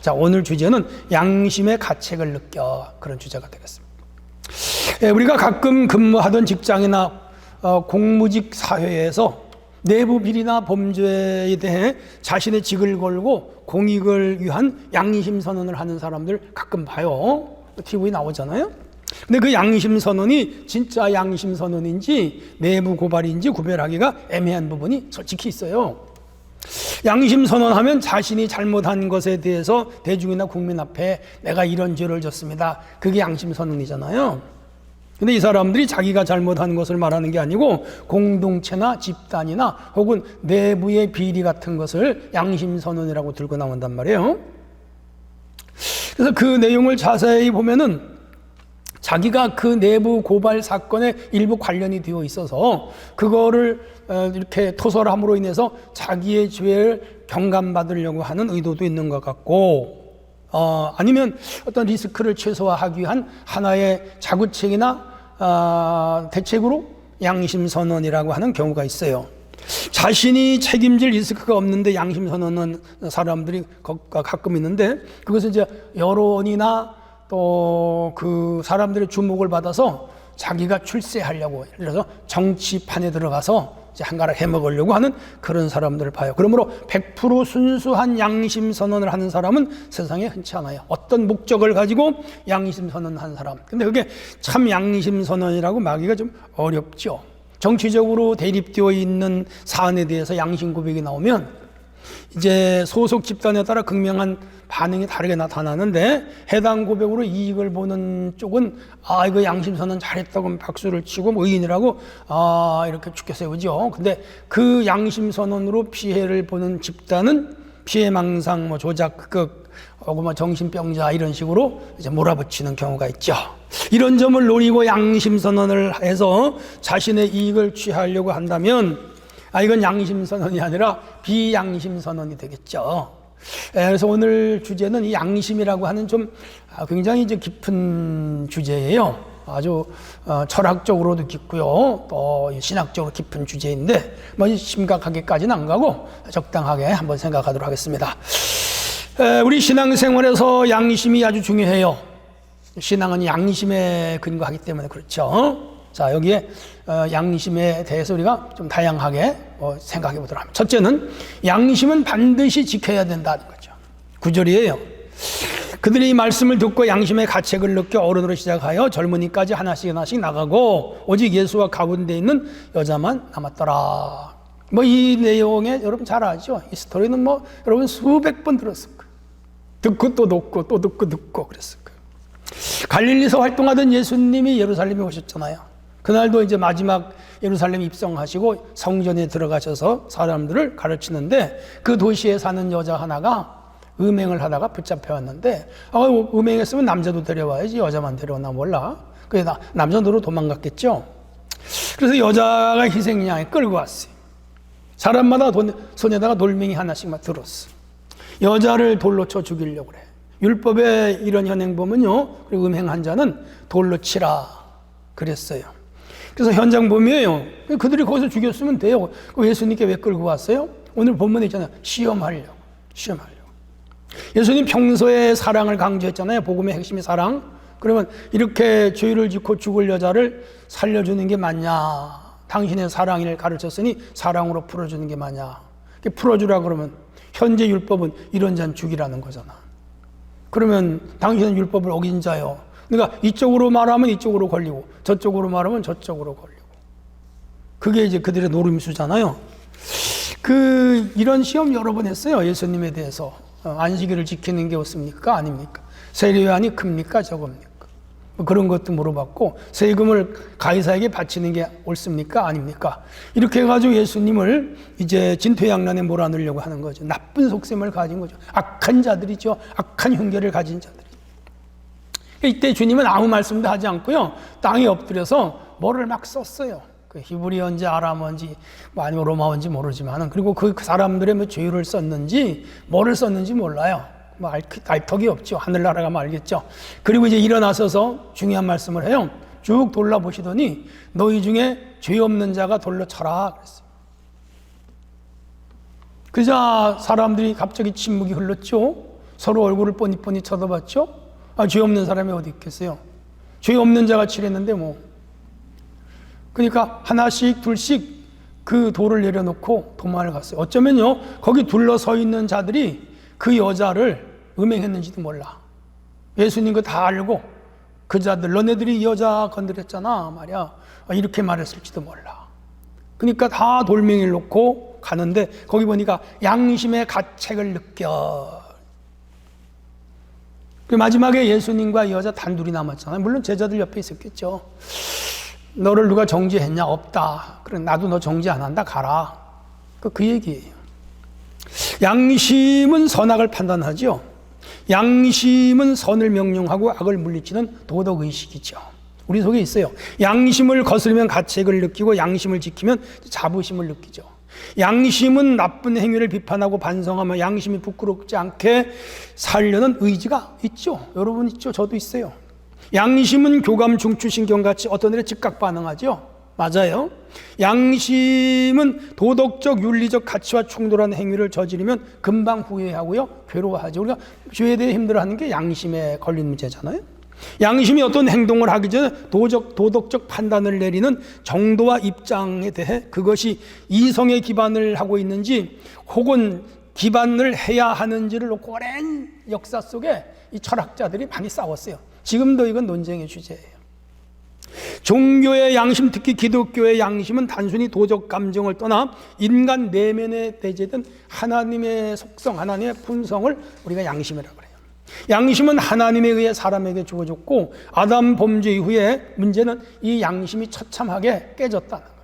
자, 오늘 주제는 양심의 가책을 느껴, 그런 주제가 되겠습니다. 우리가 가끔 근무하던 직장이나 공무직 사회에서 내부 비리나 범죄에 대해 자신의 직을 걸고 공익을 위한 양심 선언을 하는 사람들 가끔 봐요. TV에 나오잖아요. 근데 그 양심 선언이 진짜 양심 선언인지 내부 고발인지 구별하기가 애매한 부분이 솔직히 있어요. 양심 선언하면 자신이 잘못한 것에 대해서 대중이나 국민 앞에 내가 이런 죄를 졌습니다, 그게 양심 선언이잖아요. 근데 이 사람들이 자기가 잘못한 것을 말하는 게 아니고 공동체나 집단이나 혹은 내부의 비리 같은 것을 양심 선언이라고 들고 나온단 말이에요. 그래서 그 내용을 자세히 보면은 자기가 그 내부 고발 사건에 일부 관련이 되어 있어서 그거를 이렇게 토설함으로 인해서 자기의 죄를 경감받으려고 하는 의도도 있는 것 같고, 아니면 어떤 리스크를 최소화하기 위한 하나의 자구책이나 대책으로 양심선언이라고 하는 경우가 있어요. 자신이 책임질 리스크가 없는데 양심선언은 사람들이 가끔 있는데, 그것은 이제 여론이나 또 그 사람들의 주목을 받아서 자기가 출세하려고, 예를 들어서 정치판에 들어가서 이제 한가락 해먹으려고 하는 그런 사람들을 봐요. 그러므로 100% 순수한 양심 선언을 하는 사람은 세상에 흔치 않아요. 어떤 목적을 가지고 양심 선언한 사람. 근데 그게 참 양심 선언이라고 말하기가 좀 어렵죠. 정치적으로 대립되어 있는 사안에 대해서 양심 고백이 나오면 이제 소속 집단에 따라 극명한 반응이 다르게 나타나는데, 해당 고백으로 이익을 보는 쪽은 이거 양심선언 잘했다고 박수를 치고 의인이라고 이렇게 죽게 세우죠. 근데 그 양심선언으로 피해를 보는 집단은 피해망상, 조작, 극, 혹은 정신병자 이런 식으로 이제 몰아붙이는 경우가 있죠. 이런 점을 노리고 양심선언을 해서 자신의 이익을 취하려고 한다면 이건 양심선언이 아니라 비양심선언이 되겠죠. 그래서 오늘 주제는 이 양심이라고 하는 좀 굉장히 이제 깊은 주제예요. 아주 철학적으로도 깊고요, 또 신학적으로 깊은 주제인데 뭐 심각하게까지는 안 가고 적당하게 한번 생각하도록 하겠습니다. 우리 신앙생활에서 양심이 아주 중요해요. 신앙은 양심에 근거하기 때문에 그렇죠. 자, 여기에 양심에 대해서 우리가 좀 다양하게 생각해 보도록 합니다. 첫째는 양심은 반드시 지켜야 된다는 거죠. 9절이에요. 그들이 이 말씀을 듣고 양심의 가책을 느껴 어른으로 시작하여 젊은이까지 하나씩 나가고 오직 예수와 가운데 있는 여자만 남았더라. 뭐 이 내용에 여러분 잘 알죠? 이 스토리는 뭐 여러분 수백 번 들었을 거예요. 듣고 또 듣고 또 듣고 그랬을 거예요. 갈릴리에서 활동하던 예수님이 예루살렘에 오셨잖아요. 그날도 이제 마지막 예루살렘 입성하시고 성전에 들어가셔서 사람들을 가르치는데, 그 도시에 사는 여자 하나가 음행을 하다가 붙잡혀왔는데, 음행했으면 남자도 데려와야지 여자만 데려오나 몰라. 그래서 남자들로 도망갔겠죠. 그래서 여자가 희생양에 끌고 왔어요. 사람마다 손에다가 돌멩이 하나씩만 들었어. 여자를 돌로 쳐 죽이려고 그래. 율법에 이런 현행 보면요, 그리고 음행한 자는 돌로 치라 그랬어요. 그래서 현장 보면요, 그들이 거기서 죽였으면 돼요. 예수님께 왜 끌고 왔어요? 오늘 본문에 있잖아요. 시험하려고. 예수님 평소에 사랑을 강조했잖아요. 복음의 핵심이 사랑. 그러면 이렇게 죄를 짓고 죽을 여자를 살려주는 게 맞냐? 당신의 사랑을 가르쳤으니 사랑으로 풀어주는 게 맞냐? 풀어주라 그러면 현재 율법은 이런 자는 죽이라는 거잖아. 그러면 당신은 율법을 어긴 자요. 그러니까 이쪽으로 말하면 이쪽으로 걸리고 저쪽으로 말하면 저쪽으로 걸리고, 그게 이제 그들의 노림수잖아요. 이런 시험 여러 번 했어요. 예수님에 대해서. 안식일을 지키는 게 옳습니까? 아닙니까? 세례요한이 큽니까? 적습니까? 그런 것도 물어봤고, 세금을 가이사에게 바치는 게 옳습니까? 아닙니까? 이렇게 해가지고 예수님을 이제 진퇴양난에 몰아넣으려고 하는 거죠. 나쁜 속셈을 가진 거죠. 악한 자들이죠. 악한 흉계를 가진 자들. 이때 주님은 아무 말씀도 하지 않고요, 땅에 엎드려서 뭐를 막 썼어요. 그 히브리어인지 아람어인지 아니면 로마어인지 모르지만은, 그리고 그 사람들의 뭐 죄를 썼는지 뭐를 썼는지 몰라요. 뭐 알 턱이 없죠. 하늘나라 가면 알겠죠. 그리고 이제 일어나서서 중요한 말씀을 해요. 쭉 돌아보시더니 너희 중에 죄 없는 자가 돌로 쳐라 그랬어요. 그자 사람들이 갑자기 침묵이 흘렀죠. 서로 얼굴을 뻔히 쳐다봤죠? 죄 없는 사람이 어디 있겠어요? 죄 없는 자가 칠했는데 뭐. 그러니까 하나씩 둘씩 그 돌을 내려놓고 도망을 갔어요. 어쩌면요, 거기 둘러서 있는 자들이 그 여자를 음행했는지도 몰라. 예수님 그 다 알고 그 자들, 너네들이 이 여자 건드렸잖아 말이야, 이렇게 말했을지도 몰라. 그러니까 다 돌멩이를 놓고 가는데 거기 보니까 양심의 가책을 느껴. 그 마지막에 예수님과 이 여자 단둘이 남았잖아요. 물론 제자들 옆에 있었겠죠. 너를 누가 정죄했냐? 없다. 그래, 나도 너 정죄 안 한다. 가라. 그 얘기예요. 양심은 선악을 판단하죠. 양심은 선을 명령하고 악을 물리치는 도덕의식이죠. 우리 속에 있어요. 양심을 거스르면 가책을 느끼고 양심을 지키면 자부심을 느끼죠. 양심은 나쁜 행위를 비판하고 반성하며 양심이 부끄럽지 않게 살려는 의지가 있죠. 여러분 있죠. 저도 있어요. 양심은 교감, 중추신경같이 어떤 일에 즉각 반응하죠. 맞아요. 양심은 도덕적, 윤리적 가치와 충돌한 행위를 저지르면 금방 후회하고요, 괴로워하죠. 우리가 죄에 대해 힘들어하는 게 양심에 걸린 문제잖아요. 양심이 어떤 행동을 하기 전에 도덕적 판단을 내리는 정도와 입장에 대해 그것이 이성에 기반을 하고 있는지 혹은 기반을 해야 하는지를 놓고 오랜 역사 속에 이 철학자들이 많이 싸웠어요. 지금도 이건 논쟁의 주제예요. 종교의 양심, 특히 기독교의 양심은 단순히 도적 감정을 떠나 인간 내면에 내재된 하나님의 속성, 하나님의 품성을 우리가 양심이라고 해요. 양심은 하나님에 의해 사람에게 주어졌고 아담 범죄 이후에 문제는 이 양심이 처참하게 깨졌다는 거예요.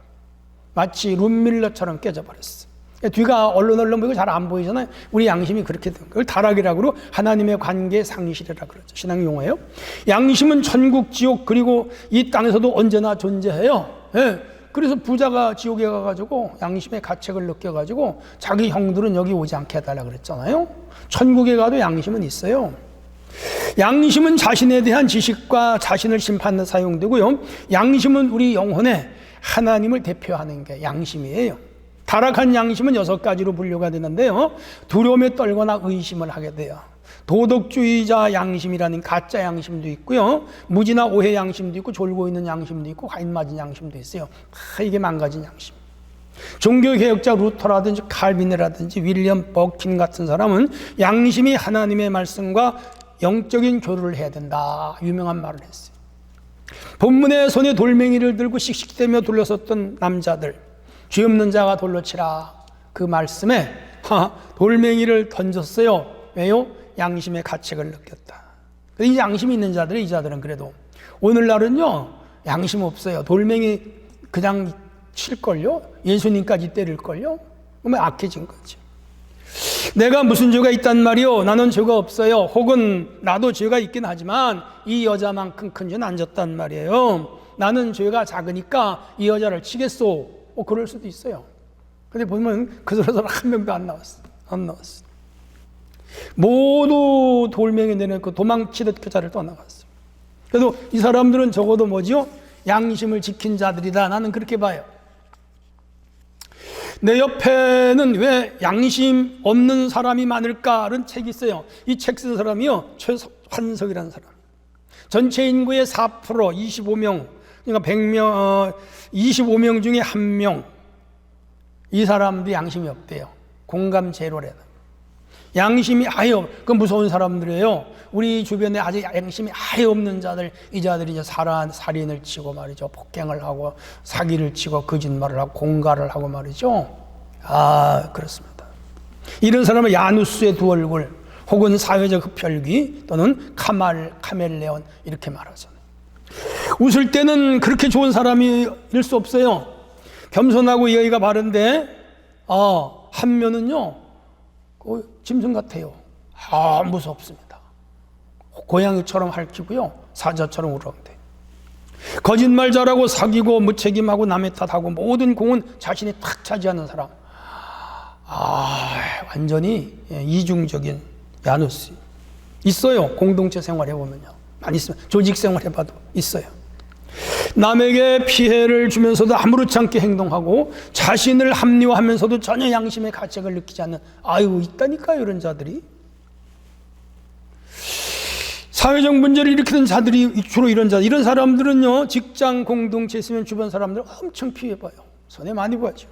마치 룸밀러처럼 깨져버렸어요. 뒤가 얼렁얼렁 보이고 잘 안 보이잖아요. 우리 양심이 그렇게 된 거예요. 그걸 타락이라고 하나님의 관계 상실이라고 그러죠. 신앙 용어예요. 양심은 천국, 지옥, 그리고 이 땅에서도 언제나 존재해요. 예. 그래서 부자가 지옥에 가가지고 양심의 가책을 느껴가지고 자기 형들은 여기 오지 않게 해달라 그랬잖아요. 천국에 가도 양심은 있어요. 양심은 자신에 대한 지식과 자신을 심판에 사용되고요. 양심은 우리 영혼에 하나님을 대표하는 게 양심이에요. 타락한 양심은 6가지로 분류가 되는데요. 두려움에 떨거나 의심을 하게 돼요. 도덕주의자 양심이라는 가짜 양심도 있고요. 무지나 오해 양심도 있고 졸고 있는 양심도 있고 과인 맞은 양심도 있어요. 이게 망가진 양심. 종교개혁자 루터라든지 칼빈이라든지 윌리엄 버킨 같은 사람은 양심이 하나님의 말씀과 영적인 교류를 해야 된다. 유명한 말을 했어요. 본문에 손에 돌멩이를 들고 씩씩대며 둘러섰던 남자들, 죄 없는 자가 돌로 치라. 그 말씀에 돌멩이를 던졌어요. 왜요? 양심의 가책을 느꼈다. 이 양심이 있는 자들이, 이 자들은 그래도 오늘날은요 양심 없어요. 돌멩이 그냥 칠걸요? 예수님까지 때릴걸요? 그러면 악해진 거지. 내가 무슨 죄가 있단 말이요? 나는 죄가 없어요. 혹은 나도 죄가 있긴 하지만 이 여자만큼 큰 죄는 안 졌단 말이에요. 나는 죄가 작으니까 이 여자를 치겠소. 그럴 수도 있어요. 근데 보면 그 사람 한 명도 안 나왔어. 모두 돌멩이 내놓고 도망치듯 그 자리를 떠나갔어요. 그래도 이 사람들은 적어도 뭐지요? 양심을 지킨 자들이다. 나는 그렇게 봐요. 내 옆에는 왜 양심 없는 사람이 많을까라는 책이 있어요. 이 책 쓴 사람이요, 최환석이라는 사람. 전체 인구의 4%, 25명, 그러니까 100명, 25명 중에 1명. 이 사람도 양심이 없대요. 공감 제로래요. 양심이 아예 그 무서운 사람들이에요. 우리 주변에 아직 양심이 아예 없는 자들, 이 자들이 이제 살인을 치고 말이죠, 폭행을 하고 사기를 치고 거짓말을 하고 공갈을 하고 말이죠. 그렇습니다. 이런 사람은 야누스의 두 얼굴, 혹은 사회적 흡혈귀 또는 카멜레온 이렇게 말하잖아요. 웃을 때는 그렇게 좋은 사람일 수 없어요. 겸손하고 예의가 바른데 한 면은요 짐승 같아요. 무섭습니다. 고양이처럼 핥히고요, 사자처럼 우렁대. 거짓말 잘하고 사기고 무책임하고 남의 탓하고 모든 공은 자신이 탁 차지하는 사람. 완전히 이중적인 야누스 있어요. 공동체 생활해 보면요 많이 있어요. 조직 생활 해봐도 있어요. 남에게 피해를 주면서도 아무렇지 않게 행동하고 자신을 합리화하면서도 전혀 양심의 가책을 느끼지 않는 있다니까요, 이런 자들이. 사회적 문제를 일으키는 자들이 주로 이런 자들, 이런 사람들은요, 직장 공동체 있으면 주변 사람들 엄청 피해봐요. 손해 많이 보죠.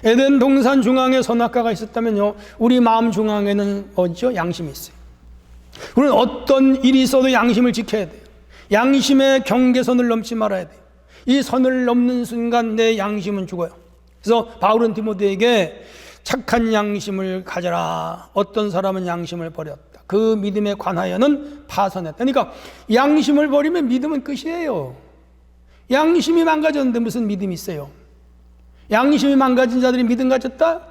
에덴 동산 중앙에 선악과가 있었다면요, 우리 마음 중앙에는 뭐죠? 양심이 있어요. 우리는 어떤 일이 있어도 양심을 지켜야 돼요. 양심의 경계선을 넘지 말아야 돼요. 이 선을 넘는 순간 내 양심은 죽어요. 그래서 바울은 디모데에게 착한 양심을 가져라. 어떤 사람은 양심을 버렸다. 그 믿음에 관하여는 파선했다. 그러니까 양심을 버리면 믿음은 끝이에요. 양심이 망가졌는데 무슨 믿음이 있어요? 양심이 망가진 자들이 믿음 가졌다?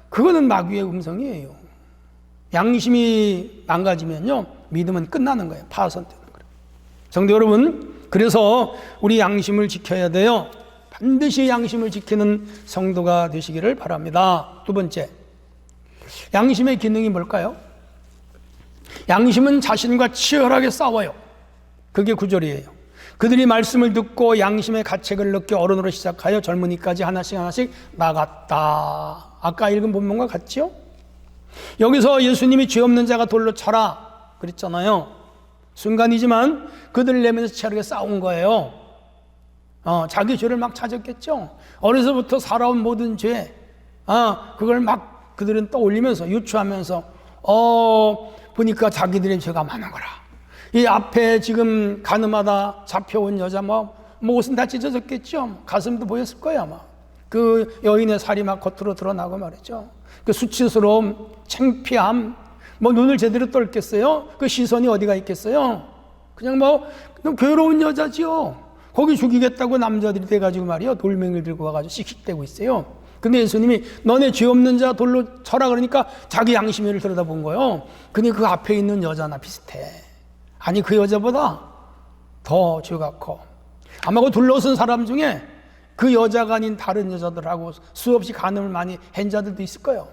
그거는 마귀의 음성이에요. 양심이 망가지면요, 믿음은 끝나는 거예요. 파선되는 거예요. 성도 여러분, 그래서 우리 양심을 지켜야 돼요. 반드시 양심을 지키는 성도가 되시기를 바랍니다. 두 번째, 양심의 기능이 뭘까요? 양심은 자신과 치열하게 싸워요. 그게 9절이에요. 그들이 말씀을 듣고 양심의 가책을 느껴 어른으로 시작하여 젊은이까지 하나씩 하나씩 나갔다. 아까 읽은 본문과 같죠? 여기서 예수님이 죄 없는 자가 돌로 쳐라 그랬잖아요. 순간이지만 그들 내면서 치열하게 싸운 거예요. 자기 죄를 막 찾았겠죠. 어려서부터 살아온 모든 죄, 그걸 막 그들은 떠올리면서 유추하면서 보니까 자기들의 죄가 많은 거라. 이 앞에 지금 가늠하다 잡혀온 여자 옷은 다 찢어졌겠죠. 가슴도 보였을 거예요 아마. 그 여인의 살이 막 겉으로 드러나고 말이죠. 그 수치스러움, 창피함, 눈을 제대로 떴겠어요? 그 시선이 어디가 있겠어요? 그냥 괴로운 여자지요. 거기 죽이겠다고 남자들이 돼가지고 말이요, 돌멩이를 들고 와가지고 씩씩대고 있어요. 근데 예수님이 너네 죄 없는 자 돌로 쳐라 그러니까 자기 양심을 들여다본 거예요. 근데 그 앞에 있는 여자나 비슷해. 아니 그 여자보다 더 죄가 커. 아마 그 둘러선 사람 중에 그 여자가 아닌 다른 여자들하고 수없이 간음을 많이 한 자들도 있을 거예요.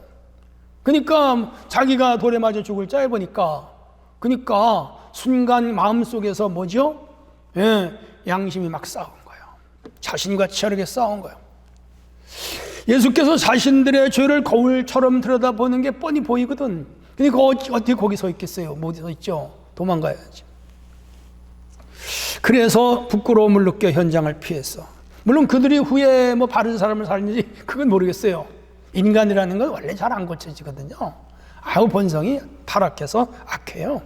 그러니까 자기가 돌에 맞아 죽을 자 해보니까, 그러니까 순간 마음속에서 뭐죠? 양심이 막 싸운 거예요. 자신과 치열하게 싸운 거예요. 예수께서 자신들의 죄를 거울처럼 들여다보는 게 뻔히 보이거든. 그러니까 어떻게 거기 서 있겠어요? 못 서 있죠. 도망가야지. 그래서 부끄러움을 느껴 현장을 피했어. 물론 그들이 후에 바른 사람을 살는지 그건 모르겠어요. 인간이라는 건 원래 잘 안 고쳐지거든요. 본성이 타락해서 악해요.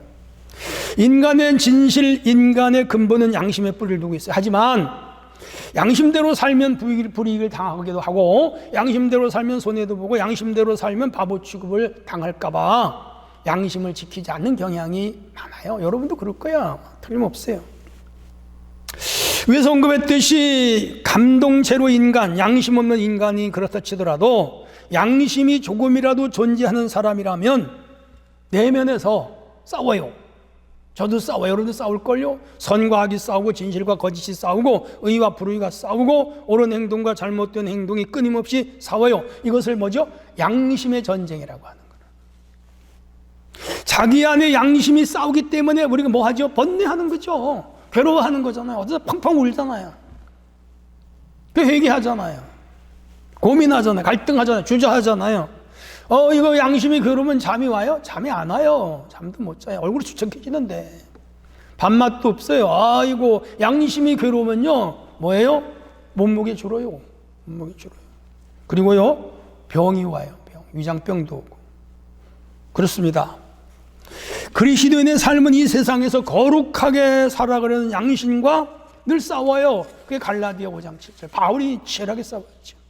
인간의 진실, 인간의 근본은 양심의 뿌리를 두고 있어요. 하지만 양심대로 살면 불이익을 당하기도 하고, 양심대로 살면 손해도 보고, 양심대로 살면 바보 취급을 당할까 봐 양심을 지키지 않는 경향이 많아요. 여러분도 그럴 거야. 틀림없어요. 위에서 언급했듯이 감동체로 인간, 양심 없는 인간이 그렇다 치더라도 양심이 조금이라도 존재하는 사람이라면 내면에서 싸워요. 저도 싸워요. 여러분도 싸울걸요? 선과 악이 싸우고, 진실과 거짓이 싸우고, 의와 불의가 싸우고, 옳은 행동과 잘못된 행동이 끊임없이 싸워요. 이것을 뭐죠? 양심의 전쟁이라고 하는 거예요. 자기 안에 양심이 싸우기 때문에 우리가 뭐 하죠? 번뇌하는 거죠. 괴로워하는 거잖아요. 어디서 팡팡 울잖아요. 회개하잖아요. 고민하잖아요. 갈등하잖아요. 주저하잖아요. 이거 양심이 괴로우면 잠이 와요? 잠이 안 와요. 잠도 못 자요. 얼굴이 주책해지는데. 밥맛도 없어요. 아이고, 양심이 괴로우면요, 뭐예요? 몸무게 줄어요. 몸무게 줄어요. 그리고요, 병이 와요. 위장병도 오고. 그렇습니다. 그리스도인의 삶은 이 세상에서 거룩하게 살아가려는 양심과 늘 싸워요. 그게 갈라디아 5장 7절. 바울이 치열하게 싸웠죠.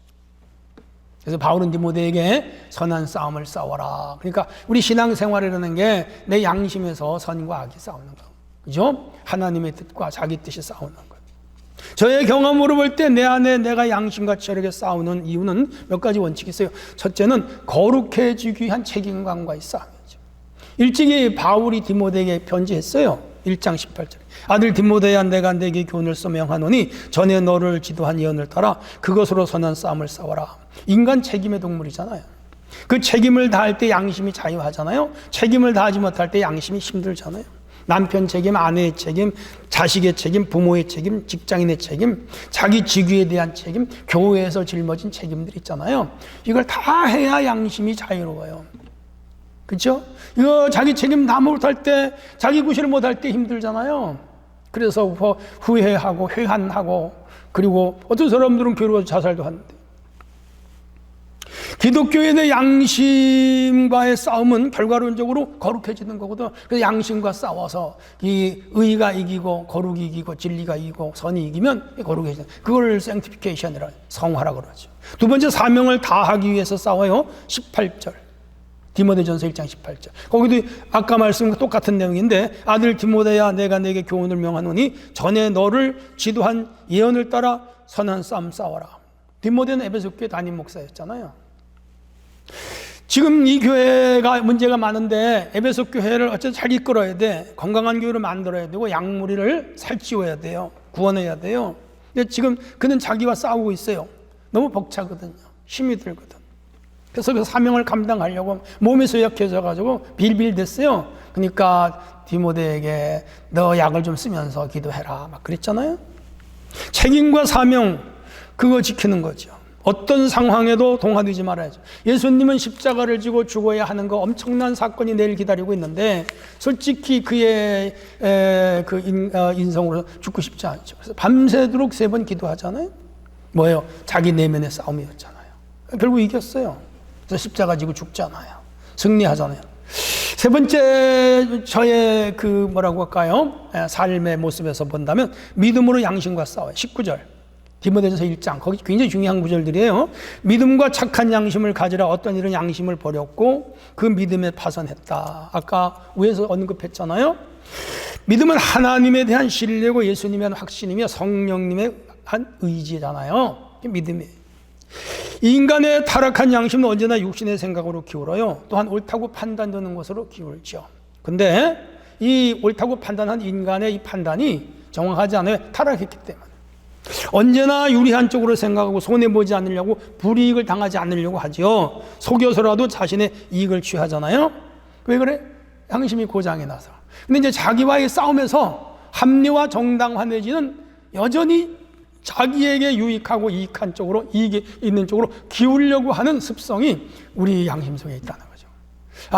그래서 바울은 디모데에게 선한 싸움을 싸워라. 그러니까 우리 신앙생활이라는 게 내 양심에서 선과 악이 싸우는 거. 그죠? 하나님의 뜻과 자기 뜻이 싸우는 거. 저의 경험으로 볼 때 내 안에 내가 양심과 치열하게 싸우는 이유는 몇 가지 원칙이 있어요. 첫째는 거룩해지기 위한 책임감과 이 싸움이죠. 일찍이 바울이 디모데에게 편지했어요. 1장 18절에 아들 디모데야, 내가 내게 교훈을 써 명하노니 전에 너를 지도한 예언을 따라 그것으로 선한 싸움을 싸워라. 인간 책임의 동물이잖아요. 그 책임을 다할 때 양심이 자유하잖아요. 책임을 다하지 못할 때 양심이 힘들잖아요. 남편 책임, 아내의 책임, 자식의 책임, 부모의 책임, 직장인의 책임, 자기 직위에 대한 책임, 교회에서 짊어진 책임들 있잖아요. 이걸 다 해야 양심이 자유로워요. 그렇죠? 이거 자기 책임 다 못할 때, 자기 구실을 못할 때 힘들잖아요. 그래서 후회하고 회한하고, 그리고 어떤 사람들은 괴로워서 자살도 하는데, 기독교에 대한 양심과의 싸움은 결과론적으로 거룩해지는 거거든. 그래서 양심과 싸워서 이 의가 이기고 거룩이 이기고 진리가 이기고 선이 이기면 거룩해지는, 그걸 sanctification이라, 성화라 그러죠. 두 번째, 사명을 다하기 위해서 싸워요. 18절 디모데전서 1장 18절. 거기도 아까 말씀과 똑같은 내용인데, 아들 디모데야, 내가 내게 교훈을 명하노니 전에 너를 지도한 예언을 따라 선한 싸움 싸워라. 디모데는 에베소 교회 담임 목사였잖아요. 지금 이 교회가 문제가 많은데 에베소 교회를 어쨌든 잘 이끌어야 돼. 건강한 교회로 만들어야 되고 양무리를 살찌워야 돼요. 구원해야 돼요. 근데 지금 그는 자기와 싸우고 있어요. 너무 벅차거든요. 힘이 들거든. 그래서 그 사명을 감당하려고 몸이 쇠약해져 가지고 빌빌댔어요. 그러니까 디모데에게 너 약을 좀 쓰면서 기도해라 막 그랬잖아요. 책임과 사명, 그거 지키는 거죠. 어떤 상황에도 동화되지 말아야죠. 예수님은 십자가를 지고 죽어야 하는 거 엄청난 사건이 내일 기다리고 있는데, 솔직히 그의 인성으로 죽고 싶지 않죠. 그래서 밤새도록 3번 기도하잖아요. 뭐예요? 자기 내면의 싸움이었잖아요. 결국 이겼어요. 그래서 십자가 지고 죽잖아요. 승리하잖아요. 세 번째, 저의 뭐라고 할까요? 삶의 모습에서 본다면 믿음으로 양심과 싸워요. 19절. 디모데전서 1장, 거기 굉장히 중요한 구절들이에요. 믿음과 착한 양심을 가지라. 어떤 일은 양심을 버렸고 그 믿음에 파선했다. 아까 위에서 언급했잖아요. 믿음은 하나님에 대한 신뢰고 예수님에 대한 확신이며 성령님에 한 의지잖아요. 믿음이에요. 인간의 타락한 양심은 언제나 육신의 생각으로 기울어요. 또한 옳다고 판단되는 것으로 기울죠. 근데 이 옳다고 판단한 인간의 이 판단이 정확하지 않아요. 타락했기 때문에. 언제나 유리한 쪽으로 생각하고 손해보지 않으려고, 불이익을 당하지 않으려고 하죠. 속여서라도 자신의 이익을 취하잖아요. 왜 그래? 양심이 고장이 나서. 근데 이제 자기와의 싸움에서 합리와 정당화내지는 여전히 자기에게 유익하고 이익한 쪽으로, 이익이 있는 쪽으로 기울려고 하는 습성이 우리 양심 속에 있다는 거죠.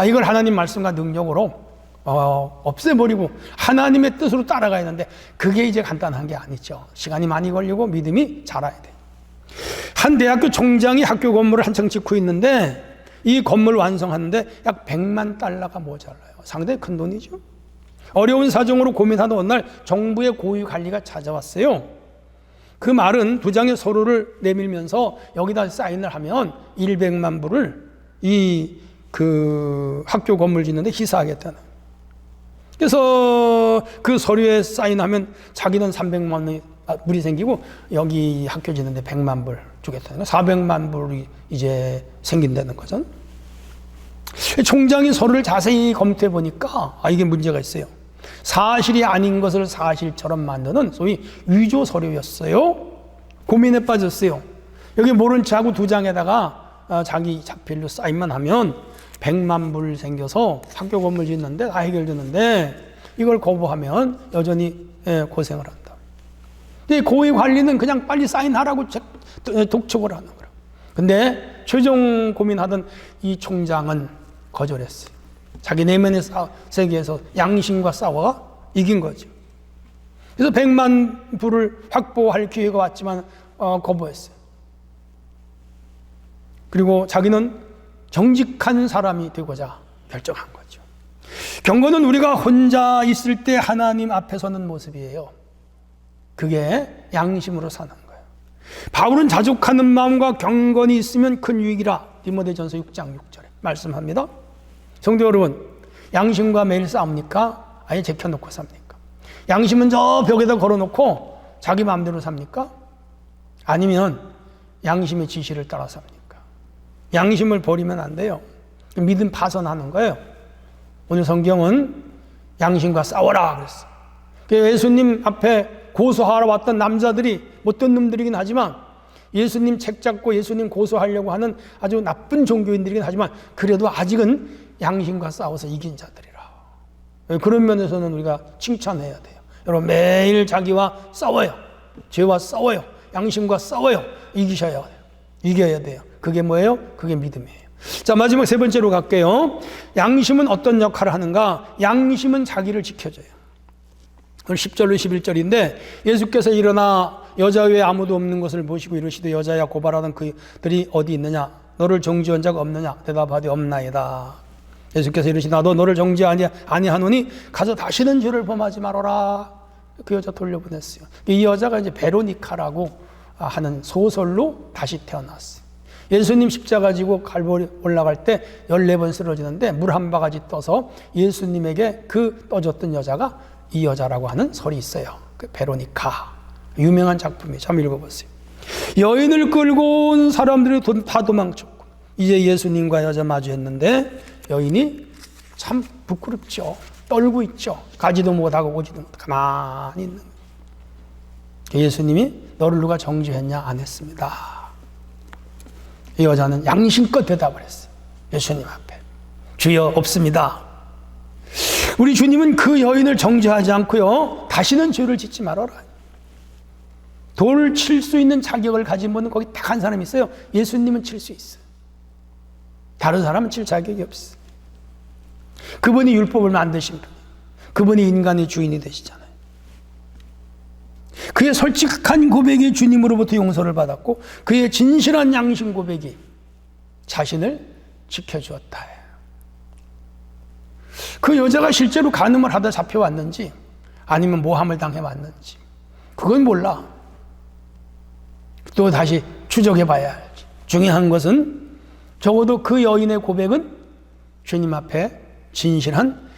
이걸 하나님 말씀과 능력으로 없애버리고 하나님의 뜻으로 따라가야 하는데, 그게 이제 간단한 게 아니죠. 시간이 많이 걸리고 믿음이 자라야 돼요. 한 대학교 총장이 학교 건물을 한층 짓고 있는데, 이 건물 완성하는데 약 100만 달러가 모자라요. 상당히 큰 돈이죠. 어려운 사정으로 고민하던 어느 날 정부의 고위 관리가 찾아왔어요. 그 말은 2장의 서류를 내밀면서 여기다 사인을 하면 100만 불을 학교 건물 짓는데 희사하겠다는. 그래서 그 서류에 사인하면 자기는 300만 불이 생기고 여기 학교 짓는데 100만 불 주겠다는, 400만 불이 이제 생긴다는 거죠. 총장이 서류를 자세히 검토해 보니까 이게 문제가 있어요. 사실이 아닌 것을 사실처럼 만드는 소위 위조 서류였어요. 고민에 빠졌어요. 여기 모른 체 하고 2장에다가 자기 자필로 사인만 하면 100만 불 생겨서 학교 건물 짓는데 다 해결되는데, 이걸 거부하면 여전히 고생을 한다. 근데 고위 관리는 그냥 빨리 사인하라고 독촉을 하는 거라. 근데 최종 고민하던 이 총장은 거절했어요. 자기 내면의 세계에서 양심과 싸워가 이긴 거죠. 그래서 100만 불을 확보할 기회가 왔지만 거부했어요. 그리고 자기는 정직한 사람이 되고자 결정한 거죠. 경건은 우리가 혼자 있을 때 하나님 앞에 서는 모습이에요. 그게 양심으로 사는 거예요. 바울은 자족하는 마음과 경건이 있으면 큰 유익이라 디모데전서 6장 6절에 말씀합니다. 성도 여러분, 양심과 매일 싸웁니까? 아예 제껴놓고 삽니까? 양심은 저 벽에다 걸어놓고 자기 마음대로 삽니까? 아니면 양심의 지시를 따라 삽니까? 양심을 버리면 안 돼요. 믿음 파선하는 거예요. 오늘 성경은 양심과 싸워라 그랬어요. 예수님 앞에 고소하러 왔던 남자들이 못된 놈들이긴 하지만, 예수님 책 잡고 예수님 고소하려고 하는 아주 나쁜 종교인들이긴 하지만, 그래도 아직은 양심과 싸워서 이긴 자들이라. 그런 면에서는 우리가 칭찬해야 돼요. 여러분, 매일 자기와 싸워요. 죄와 싸워요. 양심과 싸워요. 이기셔야 돼요. 이겨야 돼요. 그게 뭐예요? 그게 믿음이에요. 자, 마지막 세 번째로 갈게요. 양심은 어떤 역할을 하는가? 양심은 자기를 지켜줘요. 오늘 10절로 11절인데 예수께서 일어나 여자 외에 아무도 없는 것을 보시고 이르시되 여자야 고발하던 그들이 어디 있느냐? 너를 정죄한 자가 없느냐? 대답하되 없나이다. 예수께서 이르시되 나도 너를 정죄하니 아니하노니 가서 다시는 죄를 범하지 말아라. 그 여자 돌려보냈어요. 이 여자가 이제 베로니카라고 하는 소설로 다시 태어났어요. 예수님 십자가 지고 갈보리 올라갈 때 14번 쓰러지는데 물 한 바가지 떠서 예수님에게 그 떠줬던 여자가 이 여자라고 하는 설이 있어요. 그 베로니카. 유명한 작품이죠. 한번 읽어보세요. 여인을 끌고 온 사람들이 다 도망쳤고 이제 예수님과 여자 마주했는데 여인이 참 부끄럽죠. 떨고 있죠. 가지도 못하고 오지도 못하고 가만히 있는 거예요. 예수님이 너를 누가 정죄했냐? 안 했습니다. 이 여자는 양심껏 대답을 했어요. 예수님 앞에. 주여 없습니다. 우리 주님은 그 여인을 정죄하지 않고요. 다시는 죄를 짓지 말아라. 돌 칠 수 있는 자격을 가진 분은 거기 딱 한 사람이 있어요. 예수님은 칠 수 있어요. 다른 사람은 칠 자격이 없어요. 그분이 율법을 만드신 분. 그분이 인간의 주인이 되시잖아요. 그의 솔직한 고백이 주님으로부터 용서를 받았고 그의 진실한 양심 고백이 자신을 지켜주었다. 그 여자가 실제로 간음을 하다 잡혀왔는지 아니면 모함을 당해왔는지 그건 몰라. 또 다시 추적해봐야 알지. 중요한 것은 적어도 그 여인의 고백은 주님 앞에 진실한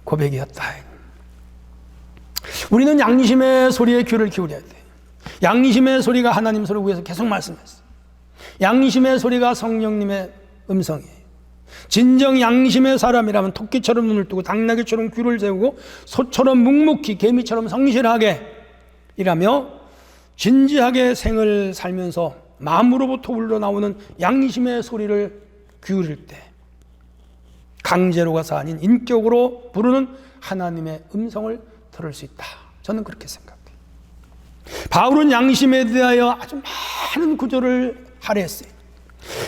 고백이었다. 우리는 양심의 소리에 귀를 기울여야 돼. 양심의 소리가 하나님 소리를 위해서 계속 말씀했어요. 양심의 소리가 성령님의 음성이에요. 진정 양심의 사람이라면 토끼처럼 눈을 뜨고 당나귀처럼 귀를 세우고 소처럼 묵묵히 개미처럼 성실하게 일하며 진지하게 생을 살면서 마음으로부터 우러나오는 양심의 소리를 기울일 때 강제로 가서 아닌 인격으로 부르는 하나님의 음성을 들을 수 있다. 저는 그렇게 생각해요. 바울은 양심에 대하여 아주 많은 구절을 할애했어요.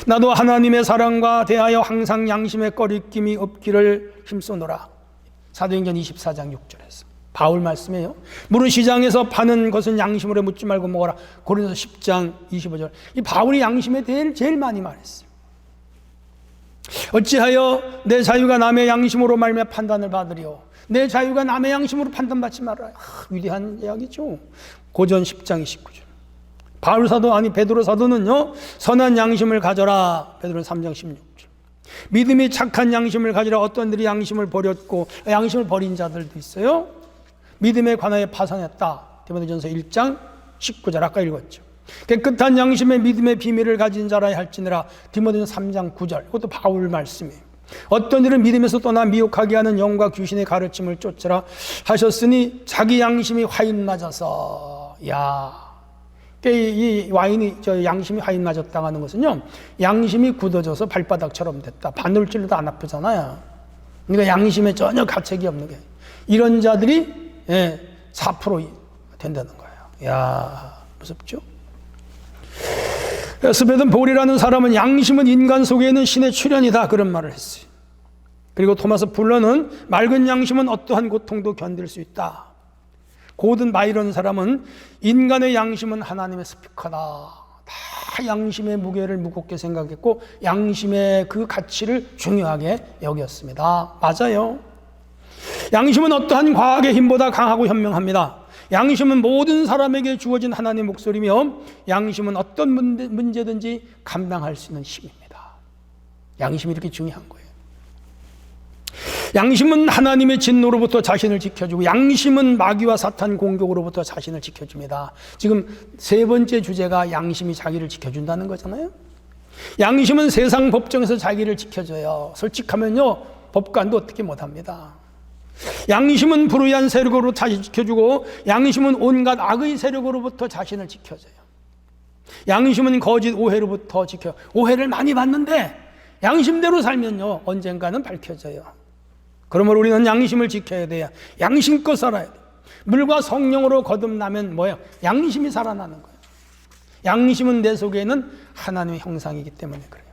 나도 하나님의 사랑과 대하여 항상 양심의 꺼리낌이 없기를 힘쓰노라. 사도행전 24장 6절에서 바울 말씀이에요. 물은 시장에서 파는 것은 양심으로 묻지 말고 먹어라. 고린도서 10장 25절. 이 바울이 양심에 대해 제일 많이 말했어요. 어찌하여 내 자유가 남의 양심으로 말미암아 판단을 받으리요. 내 자유가 남의 양심으로 판단받지 말아라. 위대한 이야기죠. 고전 10장 29절. 바울 사도 아니 베드로 사도는요. 선한 양심을 가져라. 베드로 3장 16절. 믿음이 착한 양심을 가지라. 어떤 들이 양심을 버렸고 양심을 버린 자들도 있어요. 믿음에 관하여 파산했다. 디모데전서 1장 19절 아까 읽었죠. 깨끗한 양심의 믿음의 비밀을 가진 자라야 할지니라. 디모데전서 3장 9절. 이것도 바울 말씀이에요. 어떤 일은 믿음에서 떠나 미혹하게 하는 영과 귀신의 가르침을 쫓으라 하셨으니 자기 양심이 화인 맞아서 이 와인이 양심이 화인 맞았다고 하는 것은요 양심이 굳어져서 발바닥처럼 됐다. 바늘 찔러도 안 아프잖아요. 그러니까 양심에 전혀 가책이 없는 게 이런 자들이 4% 된다는 거예요. 무섭죠? 스베든 볼이라는 사람은 양심은 인간 속에 있는 신의 출현이다 그런 말을 했어요. 그리고 토마스 풀러는 맑은 양심은 어떠한 고통도 견딜 수 있다. 고든 바이런 사람은 인간의 양심은 하나님의 스피커다. 다 양심의 무게를 무겁게 생각했고 양심의 그 가치를 중요하게 여겼습니다. 맞아요. 양심은 어떠한 과학의 힘보다 강하고 현명합니다. 양심은 모든 사람에게 주어진 하나님의 목소리며 양심은 어떤 문제든지 감당할 수 있는 힘입니다. 양심이 이렇게 중요한 거예요. 양심은 하나님의 진노로부터 자신을 지켜주고 양심은 마귀와 사탄 공격으로부터 자신을 지켜줍니다. 지금 세 번째 주제가 양심이 자기를 지켜준다는 거잖아요. 양심은 세상 법정에서 자기를 지켜줘요. 솔직하면요 법관도 어떻게 못합니다. 양심은 불의한 세력으로 자신을 지켜주고 양심은 온갖 악의 세력으로부터 자신을 지켜줘요. 양심은 거짓 오해로부터 지켜요. 오해를 많이 받는데 양심대로 살면요 언젠가는 밝혀져요. 그러므로 우리는 양심을 지켜야 돼요. 양심껏 살아야 돼요. 물과 성령으로 거듭나면 뭐예요? 양심이 살아나는 거예요. 양심은 내 속에 있는 하나님의 형상이기 때문에 그래요.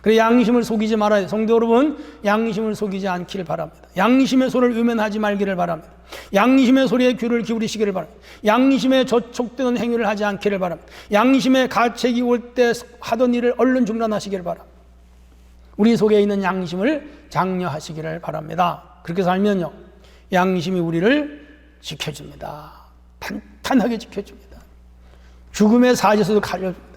그래 양심을 속이지 말아요. 성도 여러분, 양심을 속이지 않기를 바랍니다. 양심의 소리를 외면하지 말기를 바랍니다. 양심의 소리에 귀를 기울이시기를 바랍니다. 양심에 저촉되는 행위를 하지 않기를 바랍니다. 양심의 가책이 올 때 하던 일을 얼른 중단하시기를 바랍니다. 우리 속에 있는 양심을 장려하시기를 바랍니다. 그렇게 살면요, 양심이 우리를 지켜줍니다. 탄탄하게 지켜줍니다. 죽음의 사지에서도 가려줍니다.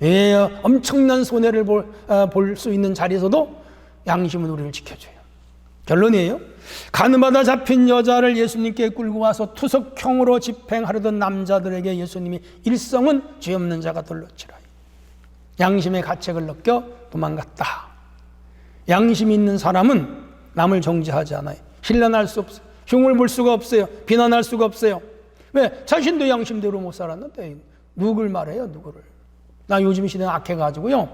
예, 엄청난 손해를 볼 수 있는 자리에서도 양심은 우리를 지켜줘요. 결론이에요. 가늠하다 잡힌 여자를 예수님께 끌고 와서 투석형으로 집행하려던 남자들에게 예수님이 일성은 죄 없는 자가 둘러치라. 양심의 가책을 느껴 도망갔다. 양심이 있는 사람은 남을 정죄하지 않아요. 힐난할 수 없어요. 흉을 볼 수가 없어요. 비난할 수가 없어요. 왜? 자신도 양심대로 못 살았는데 누굴 말해요? 누구를? 나 요즘 시대는 악해가지고요,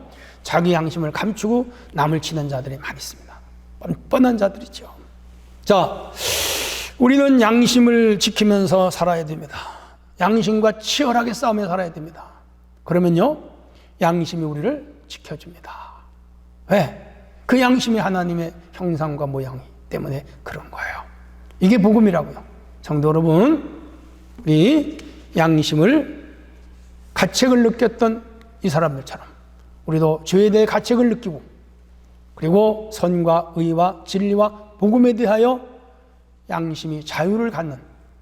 자기 양심을 감추고 남을 치는 자들이 많이 있습니다. 뻔뻔한 자들이죠. 자, 우리는 양심을 지키면서 살아야 됩니다. 양심과 치열하게 싸우며 살아야 됩니다. 그러면요, 양심이 우리를 지켜줍니다. 왜? 그 양심이 하나님의 형상과 모양 때문에 그런 거예요. 이게 복음이라고요. 성도 여러분, 우리 양심을 가책을 느꼈던 이 사람들처럼 우리도 죄에 대해 가책을 느끼고, 그리고 선과 의와 진리와 복음에 대하여 양심이 자유를 갖는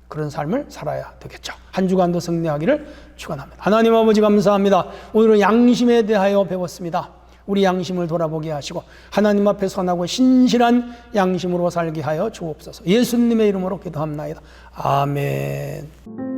그런 삶을 살아야 되겠죠. 한 주간도 승리하기를 축원합니다. 하나님 아버지 감사합니다. 오늘은 양심에 대하여 배웠습니다. 우리 양심을 돌아보게 하시고 하나님 앞에 선하고 신실한 양심으로 살게 하여 주옵소서. 예수님의 이름으로 기도합나이다. 아멘.